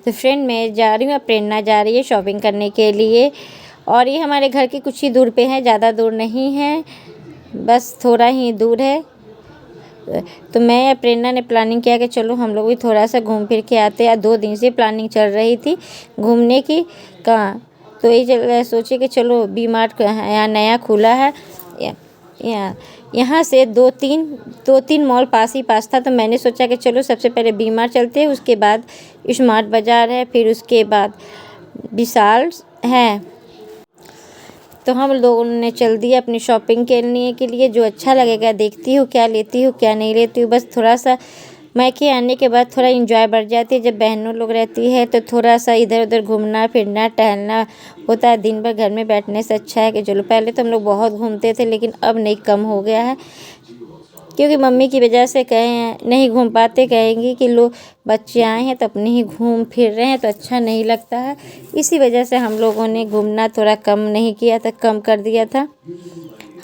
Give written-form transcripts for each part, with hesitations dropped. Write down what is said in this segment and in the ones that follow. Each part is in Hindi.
तो फ्रेंड मैं जा रही हूँ, प्रेरणा जा रही है शॉपिंग करने के लिए और ये हमारे घर के कुछ ही दूर पे है, ज़्यादा दूर नहीं है, बस थोड़ा ही दूर है। तो मैं या प्रेरणा ने प्लानिंग किया कि चलो हम लोग भी थोड़ा सा घूम फिर के आते हैं। 2 दिन से प्लानिंग चल रही थी घूमने की कहाँ, तो यही सोचे कि चलो वी मार्ट यहाँ नया खुला है, यहाँ से 2-3 मॉल पास ही पास था। तो मैंने सोचा कि चलो सबसे पहले वी मार्ट चलते हैं, उसके बाद स्मार्ट बाज़ार है, फिर उसके बाद विशाल है। तो हम लोगों ने चल दिया अपनी शॉपिंग करने के लिए। जो अच्छा लगेगा देखती हूँ क्या लेती हूँ क्या नहीं लेती हूँ। बस थोड़ा सा मायके आने के बाद थोड़ा इंजॉय बढ़ जाती है। जब बहनों लोग रहती है तो थोड़ा सा इधर उधर घूमना फिरना टहलना होता है। दिन भर घर में बैठने से अच्छा है कि चलो, पहले तो हम लोग बहुत घूमते थे लेकिन अब नहीं, कम हो गया है क्योंकि मम्मी की वजह से कहें नहीं घूम पाते, कहेंगी कि लो बच्चे आए हैं तो अपने ही घूम फिर रहे हैं तो अच्छा नहीं लगता है। इसी वजह से हम लोगों ने घूमना थोड़ा कम नहीं किया था, कम कर दिया था।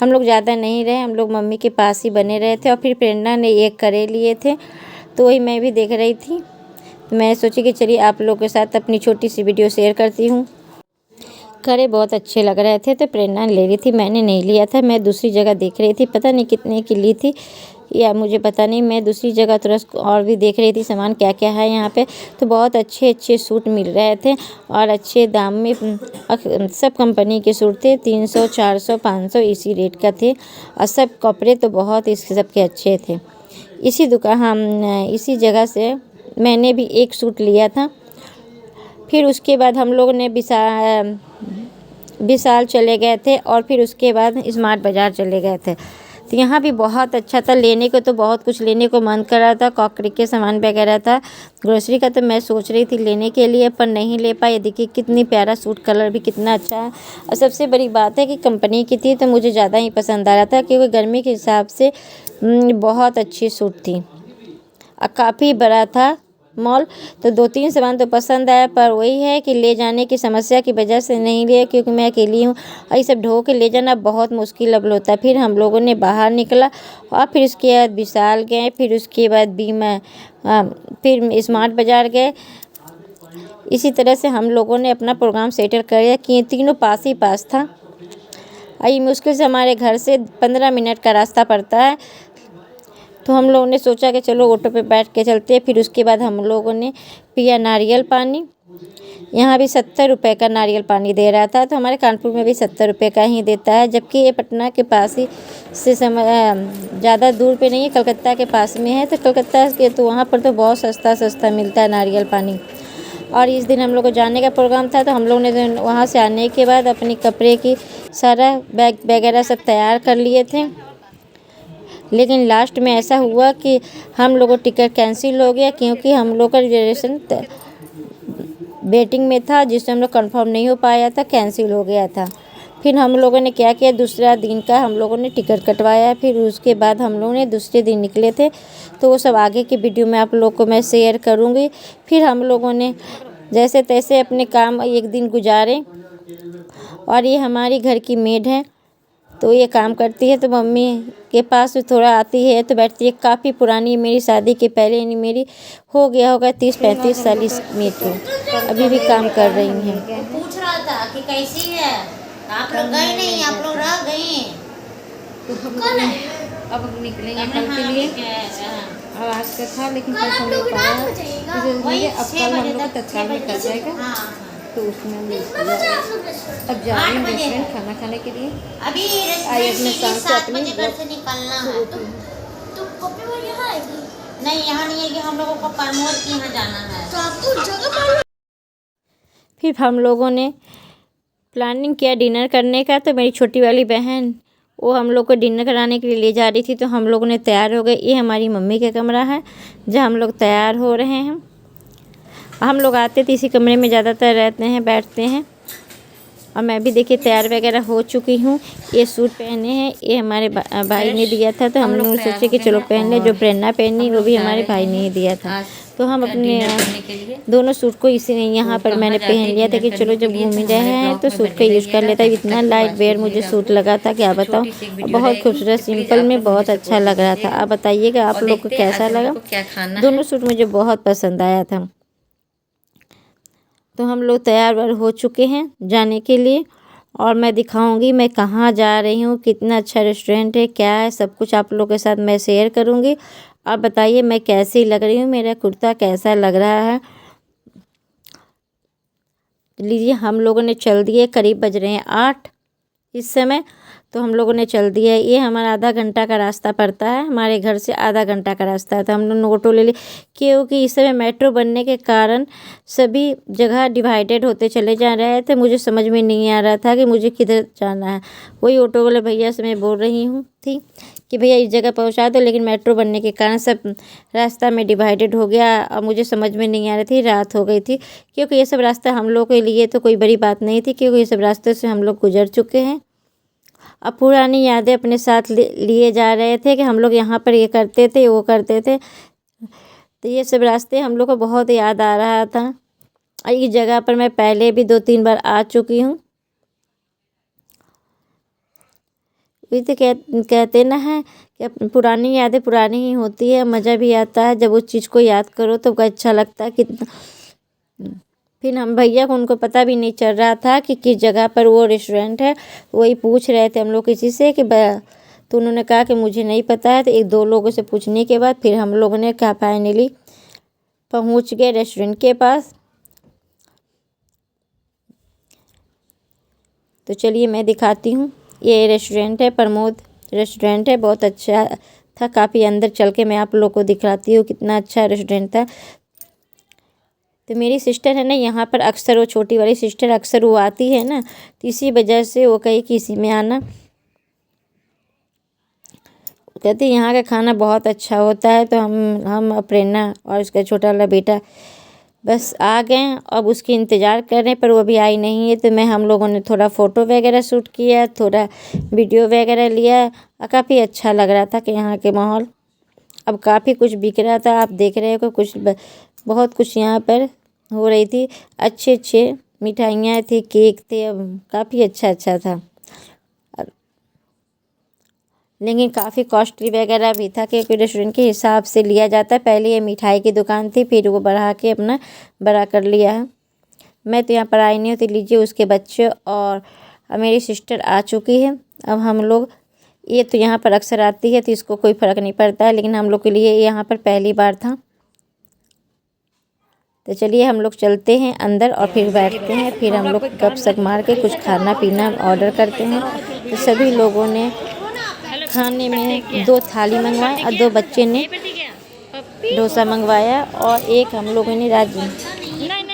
हम लोग ज़्यादा नहीं रहे, हम लोग मम्मी के पास ही बने रहे थे। और फिर प्रेरणा ने एक करे लिए थे तो वही मैं भी देख रही थी। तो मैं सोची कि चलिए आप लोगों के साथ अपनी छोटी सी वीडियो शेयर करती हूँ। करे बहुत अच्छे लग रहे थे तो प्रेरणा ले रही थी, मैंने नहीं लिया था। मैं दूसरी जगह देख रही थी, पता नहीं कितने की ली थी या मुझे पता नहीं। मैं दूसरी जगह तुरंत और भी देख रही थी सामान क्या क्या है यहाँ पे। तो बहुत अच्छे अच्छे सूट मिल रहे थे और अच्छे दाम में। सब कंपनी के सूट थे, 300 400 500 इसी रेट का थे। और सब कपड़े तो बहुत इस सब के अच्छे थे। इसी जगह से मैंने भी एक सूट लिया था। फिर उसके बाद हम लोग ने विशाल चले गए थे और फिर उसके बाद स्मार्ट बाज़ार चले गए थे। तो यहाँ भी बहुत अच्छा था, लेने को तो बहुत कुछ लेने को मन कर रहा था। क्रॉकरी के सामान वगैरह था, ग्रोसरी का तो मैं सोच रही थी लेने के लिए पर नहीं ले पाई। देखिए कितनी प्यारा सूट, कलर भी कितना अच्छा है और सबसे बड़ी बात है कि कंपनी की थी तो मुझे ज़्यादा ही पसंद आ रहा था क्योंकि गर्मी के हिसाब से बहुत अच्छी सूट थी और काफ़ी बड़ा था मॉल। तो 2-3 सामान तो पसंद आया पर वही है कि ले जाने की समस्या की वजह से नहीं लिया क्योंकि मैं अकेली हूँ और ये सब ढो के ले जाना बहुत मुश्किल अब होता है। फिर हम लोगों ने बाहर निकला और फिर उसके बाद विशाल गए, फिर उसके बाद फिर स्मार्ट बाज़ार गए। इसी तरह से हम लोगों ने अपना प्रोग्राम सेटल कर दिया कि तीनों पास ही पास था। ये मुश्किल से हमारे घर से 15 मिनट का रास्ता पड़ता है। तो हम लोगों ने सोचा कि चलो ऑटो पे बैठ के चलते हैं। फिर उसके बाद हम लोगों ने पिया नारियल पानी। यहाँ भी 70 रुपये का नारियल पानी दे रहा था। तो हमारे कानपुर में भी 70 रुपये का ही देता है, जबकि ये पटना के पास ही से ज़्यादा दूर पे नहीं है, कलकत्ता के पास में है। तो कलकत्ता के तो वहाँ पर तो बहुत सस्ता मिलता है नारियल पानी। और इस दिन हम लोग को जाने का प्रोग्राम था तो हम लोग ने वहाँ से आने के बाद अपनी कपड़े की सारा बैग वगैरह सब तैयार कर लिए थे। लेकिन लास्ट में ऐसा हुआ कि हम लोगों को टिकट कैंसिल हो गया क्योंकि हम लोग का रिजर्वेशन वेटिंग में था, जिससे हम लोग कंफर्म नहीं हो पाया था, कैंसिल हो गया था। फिर हम लोगों ने क्या किया, दूसरा दिन का हम लोगों ने टिकट कटवाया। फिर उसके बाद हम लोगों ने दूसरे दिन निकले थे। तो वो सब आगे की वीडियो में आप लोग को मैं शेयर करूँगी। फिर हम लोगों ने जैसे तैसे अपने काम एक दिन गुजारे। और ये हमारी घर की मेड है तो ये काम करती है तो मम्मी के पास थोड़ा आती है तो बैठती है। काफ़ी पुरानी, मेरी शादी के पहले नहीं, मेरी हो गया होगा 30-35 साल इस मेड को, अभी भी काम कर रही हैं। पूछ रहा था कि कैसी है, आप लोग गए नहीं, आप लोग रह गए। अब निकलेंगे कल के लिए। और आज का था लेकिन कल हम लोग पाया, अब कल हम लोग तत्काल में कर जाएगा तो उसमें हम अब जा रहे हैं रेस्टोरेंट खाना खाने के लिए। अभी अपने शाम से 7 बजे घर से निकलना है। तो कभी यहाँ आएगी? नहीं, यहाँ नहीं है कि हम लोगों को प्रमोद के यहाँ जाना है। तो आपको जगह फिर हम लोगों ने प्लानिंग किया डिनर करने का। तो मेरी छोटी वाली बहन वो हम लोग को डिनर कराने के लिए ले जा रही थी। तो हम लोगों ने तैयार हो गए। ये हमारी मम्मी का कमरा है जहाँ हम लोग तैयार हो रहे हैं। हम लोग आते थे इसी कमरे में ज़्यादातर रहते हैं, बैठते हैं। और मैं भी देखिए तैयार वगैरह हो चुकी हूँ। ये सूट पहने हैं, ये हमारे भाई ने दिया था तो हम लोग सोचे कि चलो पहन ले। जो प्रेरणा पहनी वो भी हमारे भाई ने ही दिया था। तो हम अपने दोनों सूट को इसी यहाँ पर मैंने पहन लिया था कि चलो जब घूम ही रहे हैं तो सूट का यूज़ कर लेता है। इतना लाइट वेयर मुझे सूट लगा था क्या बताऊँ, बहुत खूबसूरत सिंपल में बहुत अच्छा लग रहा था। आप बताइएगा आप लोग को कैसा लगा। दोनों सूट मुझे बहुत पसंद आया था। तो हम लोग तैयार वार हो चुके हैं जाने के लिए, और मैं दिखाऊंगी मैं कहाँ जा रही हूँ, कितना अच्छा रेस्टोरेंट है, क्या है, सब कुछ आप लोगों के साथ मैं शेयर करूँगी। आप बताइए मैं कैसी लग रही हूँ, मेरा कुर्ता कैसा लग रहा है। लीजिए हम लोगों ने चल दिए, करीब बज रहे हैं 8 इस समय, तो हम लोगों ने चल दिया। ये हमारा आधा घंटा का रास्ता पड़ता है, हमारे घर से आधा घंटा का रास्ता है। तो हम लोगों ने ऑटो ले ली, क्योंकि इस समय मेट्रो बनने के कारण सभी जगह डिवाइडेड होते चले जा रहे थे। मुझे समझ में नहीं आ रहा था कि मुझे किधर जाना है। वही ऑटो वाले भैया से मैं बोल रही हूँ थी कि भैया इस जगह पहुँचा दो, लेकिन मेट्रो बनने के कारण सब रास्ता में डिवाइडेड हो गया और मुझे समझ में नहीं आ रही थी, रात हो गई थी। क्योंकि ये सब रास्ता हम लोग के लिए तो कोई बड़ी बात नहीं थी, क्योंकि ये सब रास्ते से हम लोग गुजर चुके हैं। अब पुरानी यादें अपने साथ लिए जा रहे थे कि हम लोग यहाँ पर ये करते थे, वो करते थे। तो ये सब रास्ते हम लोग को बहुत याद आ रहा था। और इस जगह पर मैं पहले भी 2-3 बार आ चुकी हूँ। वही तो कहते ना है कि पुरानी यादें पुरानी ही होती है, मज़ा भी आता है जब उस चीज़ को याद करो तो अच्छा लगता है कितना। फिर हम भैया को उनको पता भी नहीं चल रहा था कि किस जगह पर वो रेस्टोरेंट है, वही पूछ रहे थे हम लोग किसी से कि तो उन्होंने कहा कि मुझे नहीं पता है। तो 1-2 लोगों से पूछने के बाद फिर हम लोगों ने कहा फाइनली पहुंच गए रेस्टोरेंट के पास। तो चलिए मैं दिखाती हूँ, ये रेस्टोरेंट है, प्रमोद रेस्टोरेंट है, बहुत अच्छा था। काफ़ी अंदर चल के मैं आप लोग को दिखाती हूँ कितना अच्छा रेस्टोरेंट था। तो मेरी सिस्टर है ना यहाँ पर अक्सर, वो छोटी वाली सिस्टर अक्सर वो आती है ना, तो इसी वजह से वो कही कि इसी में आना। कहती यहाँ का खाना बहुत अच्छा होता है। तो हम प्रेरणा और उसका छोटा वाला बेटा बस आ गए, अब उसकी इंतज़ार कर रहे हैं, पर वो अभी आई नहीं है। तो हम लोगों ने थोड़ा फ़ोटो वगैरह शूट किया, थोड़ा वीडियो वगैरह लिया, और काफ़ी अच्छा लग रहा था कि यहाँ के माहौल। अब काफ़ी कुछ बिक रहा था, आप देख रहे हो कुछ बहुत कुछ यहाँ पर हो रही थी। अच्छे अच्छे मिठाइयाँ थी, केक थे, अब काफ़ी अच्छा था। लेकिन काफ़ी कॉस्टली वगैरह भी था, क्योंकि रेस्टोरेंट के हिसाब से लिया जाता है। पहले ये मिठाई की दुकान थी, फिर वो बढ़ा के अपना बड़ा कर लिया है। मैं तो यहाँ पर आई नहीं होती। लीजिए उसके बच्चे और मेरी सिस्टर आ चुकी है। अब हम लोग, ये तो यहाँ पर अक्सर आती है तो इसको कोई फ़र्क नहीं पड़ता है, लेकिन हम लोग के लिए यहाँ पर पहली बार था। तो चलिए हम लोग चलते हैं अंदर और फिर बैठते हैं, फिर हम लोग गपशप मार के कुछ खाना पीना ऑर्डर करते हैं। तो सभी लोगों ने खाने में 2 थाली मंगवाए और 2 बच्चे ने डोसा मंगवाया, और एक हम लोगों ने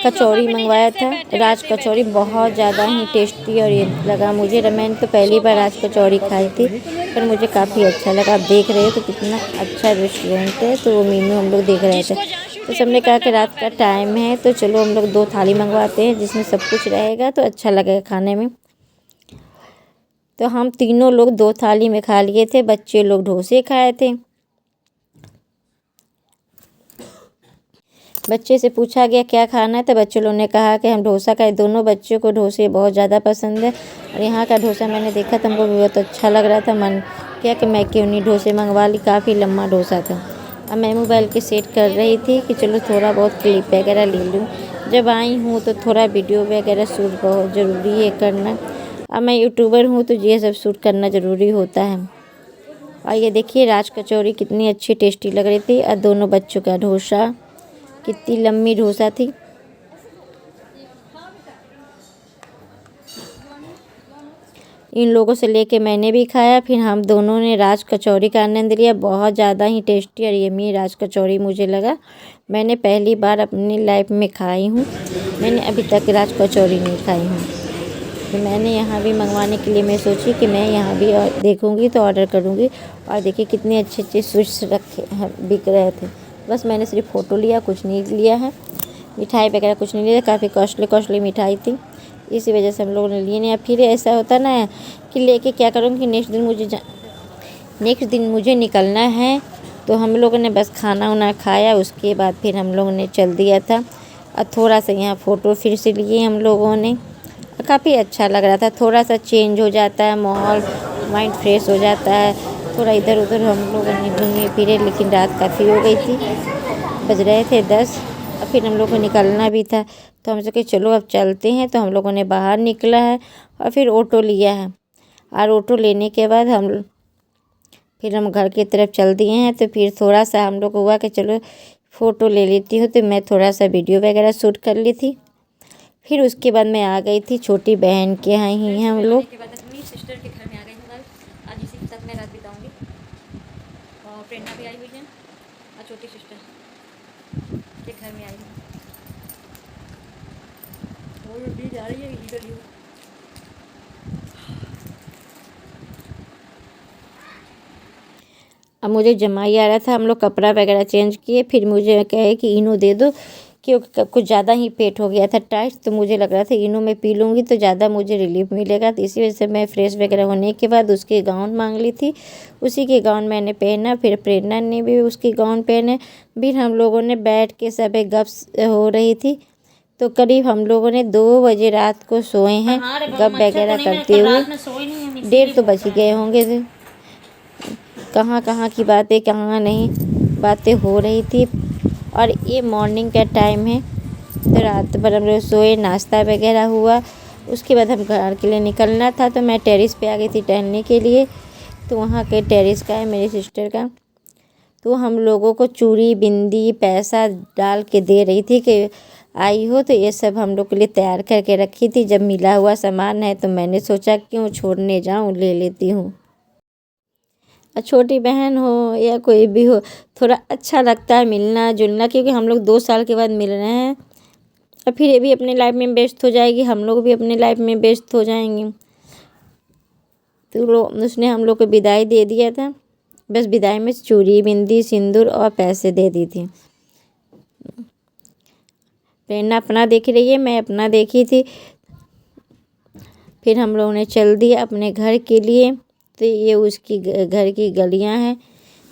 कचौड़ी मंगवाया था। राज कचौड़ी बहुत ज़्यादा ही टेस्टी और ये लगा मुझे। मैंने तो पहली बार राज कचौड़ी खाई थी, पर मुझे काफ़ी अच्छा लगा। आप देख रहे हो तो कितना अच्छा रेस्टोरेंट है। तो वो मेनू हम लोग देख रहे थे, तो सबने कहा कि रात का टाइम है तो चलो हम लोग 2 थाली मंगवाते हैं, जिसमें सब कुछ रहेगा तो अच्छा लगेगा खाने में। तो हम तीनों लोग 2 थाली में खा लिए थे, बच्चे लोग डोसे खाए थे। बच्चे से पूछा गया क्या खाना है, तो बच्चे लोगों ने कहा कि हम डोसा खाए। दोनों बच्चों को डोसे बहुत ज़्यादा पसंद है, और यहाँ का डोसा मैंने देखा था, हमको बहुत अच्छा लग रहा था। मन किया कि मैं क्यों नहीं डोसे मंगवा ली, काफ़ी लम्बा डोसा था। अब मैं मोबाइल के सेट कर रही थी कि चलो थोड़ा बहुत क्लिप वगैरह ले लूँ। जब आई हूँ तो थोड़ा वीडियो वगैरह शूट बहुत ज़रूरी है करना। अब मैं यूट्यूबर हूँ तो ये सब शूट करना ज़रूरी होता है। और ये देखिए राज कचौड़ी कितनी अच्छी टेस्टी लग रही थी, और दोनों बच्चों का डोसा, कितनी लंबी डोसा थी। इन लोगों से लेके मैंने भी खाया, फिर हम दोनों ने राज कचौड़ी का आनंद लिया। बहुत ज़्यादा ही टेस्टी और यम्मी राज कचौड़ी मुझे लगा। मैंने पहली बार अपनी लाइफ में खाई हूँ, मैंने अभी तक राज कचौड़ी नहीं खाई हूँ। तो मैंने यहाँ भी मंगवाने के लिए मैं सोची कि मैं यहाँ भी देखूँगी तो ऑर्डर करूँगी। और देखिए कितने अच्छे अच्छे स्वीट्स रखे बिक रहे थे। बस मैंने सिर्फ फ़ोटो लिया, कुछ नहीं लिया है, मिठाई वगैरह कुछ नहीं लिया। काफ़ी कॉस्टली मिठाई थी, इसी वजह से हम लोगों ने लिए नहीं। या फिर ऐसा होता ना कि लेके क्या करूँगी, नेक्स्ट दिन मुझे निकलना है। तो हम लोगों ने बस खाना वाना खाया, उसके बाद फिर हम लोगों ने चल दिया था। और थोड़ा सा यहाँ फ़ोटो फिर से लिए हम लोगों ने, काफ़ी अच्छा लग रहा था। थोड़ा सा चेंज हो जाता है माहौल, माइंड फ्रेश हो जाता है। थोड़ा इधर उधर हम लोगों ने घूमे फिरे, लेकिन रात काफ़ी हो गई थी, बज रहे थे 10। और फिर हम लोग को निकलना भी था, तो हम सोचे चलो अब चलते हैं। तो हम लोगों ने बाहर निकला है और फिर ऑटो लिया है, और ऑटो लेने के बाद फिर हम घर की तरफ चल दिए हैं। तो फिर थोड़ा सा हम लोग को हुआ कि चलो फ़ोटो ले लेती हूँ, तो मैं थोड़ा सा वीडियो वगैरह शूट कर ली थी। फिर उसके बाद मैं आ गई थी छोटी बहन के यहाँ ही हम लोग। के बाद अपनी सिस्टर के घर में आ गई हूँ। आज इसी के साथ मैं रात बिताऊँगी, और प्रेरणा भी आई हुई है और छोटी सिस्टर के घर में आई हूँ। और भी जा रही है इधर ही। अब मुझे जमाई आ रहा था, हम लोग कपड़ा वगैरह चेंज किए। फिर मुझे कहे कि इनो दे दो, क्योंकि कुछ ज़्यादा ही पेट हो गया था टाइट। तो मुझे लग रहा था इनो में पी लूँगी तो ज़्यादा मुझे रिलीफ मिलेगा। तो इसी वजह से मैं फ्रेश वगैरह होने के बाद उसके गाउन मांग ली थी, उसी के गाउन मैंने पहना। फिर प्रेरणा ने भी उसके गाउन पहने। फिर हम लोगों ने बैठ के सब एक गप हो रही थी। तो करीब हम लोगों ने 2 बजे रात को सोए हैं, गप वगैरह करते हुए। 1:30 तो बज गए होंगे। कहाँ कहाँ की बातें, कहाँ नहीं बातें हो रही थी। और ये मॉर्निंग का टाइम है, तो रात भर हम लोग सोए, नाश्ता वगैरह हुआ। उसके बाद हम घर के लिए निकलना था, तो मैं टेरेस पे आ गई थी टहलने के लिए। तो वहाँ के टेरेस का है मेरी सिस्टर का, तो हम लोगों को चूड़ी बिंदी पैसा डाल के दे रही थी कि आई हो। तो ये सब हम लोग के लिए तैयार करके रखी थी। जब मिला हुआ सामान है तो मैंने सोचा क्यों छोड़ने जाऊँ, ले लेती हूँ। छोटी बहन हो या कोई भी हो, थोड़ा अच्छा लगता है मिलना जुलना, क्योंकि हम लोग 2 साल के बाद मिल रहे हैं। और फिर ये भी अपने लाइफ में व्यस्त हो जाएगी, हम लोग भी अपने लाइफ में व्यस्त हो जाएंगे। तो उसने हम लोग को विदाई दे दिया था, बस विदाई में चूड़ी बिंदी सिंदूर और पैसे दे दी थी। प्रेरणा अपना देख रही है, मैं अपना देखी थी। फिर हम लोगों ने चल दिया अपने घर के लिए। तो ये उसकी घर की गलियां हैं,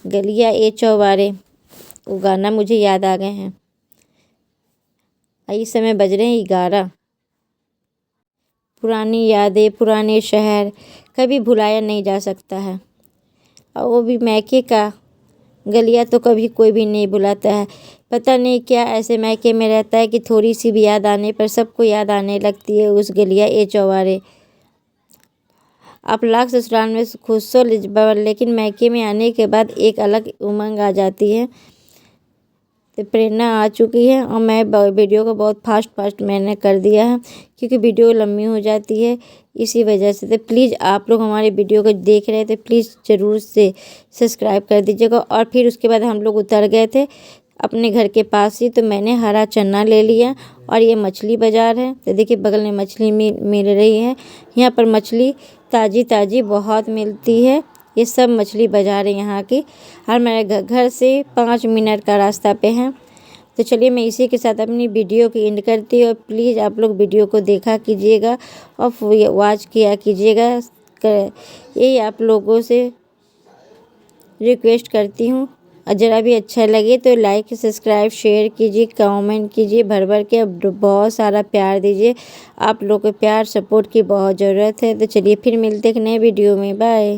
गलियां ए चौबारे, वो गाना मुझे याद आ गए हैं। इस समय बज रहे हैं 11। पुरानी यादें, पुराने शहर कभी भुलाया नहीं जा सकता है, और वो भी मैके का गलियां तो कभी कोई भी नहीं भुलाता है। पता नहीं क्या ऐसे मैके में रहता है कि थोड़ी सी भी याद आने पर सबको याद आने लगती है उस गलियां ए चौबारे। आप लाख ससुराल में खुश हो, लेकिन मैके में आने के बाद एक अलग उमंग आ जाती है। तो प्रेरणा आ चुकी है, और मैं वीडियो को बहुत फास्ट मैंने कर दिया है, क्योंकि वीडियो लंबी हो जाती है इसी वजह से। तो प्लीज़ आप लोग हमारे वीडियो को देख रहे थे, प्लीज़ ज़रूर से सब्सक्राइब कर दीजिएगा। और फिर उसके बाद हम लोग उतर गए थे अपने घर के पास ही। तो मैंने हरा चना ले लिया, और ये मछली बाज़ार है। तो देखिए बगल में मछली मिल रही है। यहाँ पर मछली ताज़ी बहुत मिलती है। ये सब मछली बाज़ार है यहाँ की, और मेरे घर से 5 मिनट का रास्ता पे है। तो चलिए मैं इसी के साथ अपनी वीडियो की एंड करती हूँ। प्लीज़ आप लोग वीडियो को देखा कीजिएगा और वॉच किया कीजिएगा। यही आप लोगों से रिक्वेस्ट करती हूँ। और ज़रा भी अच्छा लगे तो लाइक सब्सक्राइब शेयर कीजिए, कमेंट कीजिए, भर के बहुत सारा प्यार दीजिए। आप लोग को प्यार सपोर्ट की बहुत ज़रूरत है। तो चलिए फिर मिलते हैं एक नए वीडियो में, बाय।